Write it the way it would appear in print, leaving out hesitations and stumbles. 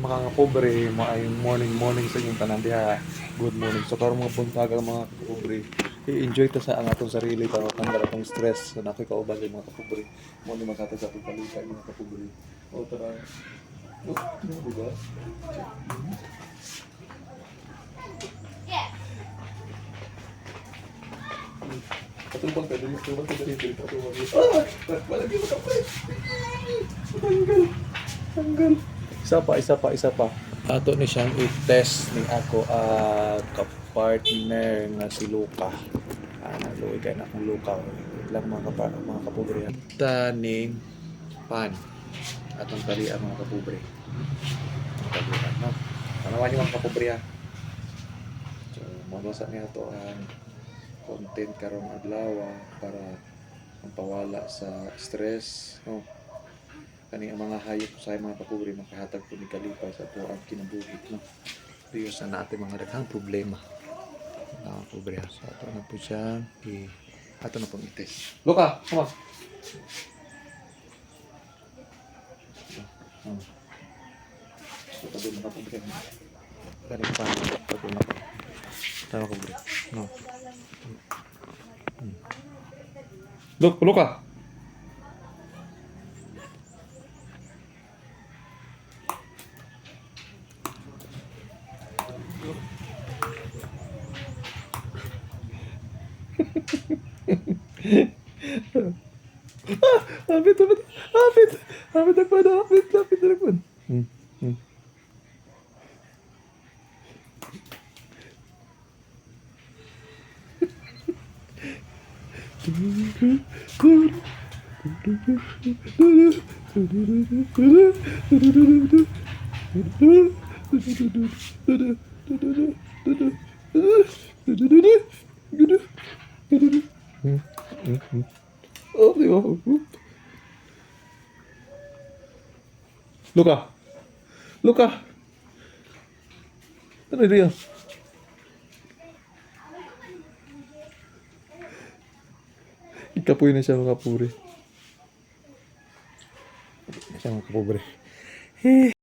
mga pobre mo ay morning sa inyong tanan diha. Good morning. So karon mga buntagang mga pobre, i-enjoy ta sa ang atong sarili para tanggal atong stress sa nakoy kauban sa mga pobre. Mo ni makata sa atong palibot mga pobre. O tara. Oh, diba? Patubang ka dito, patubang ka dito, patubang ka dito. Ah! Malagi mo ka pre! Tanggal! Tanggal! Isa pa. Ato ni siyang i-test ni ako ka-partner nga si Luca. Naluwi kayo na akong Luca. Lang mga kapobre. Taning pan. Atong talian mga kapobre. Ang talian, no? Tanawan niyo mga kapobre ha. So, mabasa niya ito ang content karong adlaw para mampawala sa stress, no? Kani ang mga hayop sa mga kapobre makahatag po ni kalipay sa ato ang kinabuhi, no? Diyo sa natin mga daghang problema. Mga kapobre, so ato na po siya ato na pong ites. Luka, come on. So, tabi mga kapobre. Kani pa, tabi na po. Tama kapobre. No. Luka. Hapit. Hapit agad. Oh, di ba? Luka. Ano dia? Ikapoy na siya mga kapuri. Siya mga kapuri.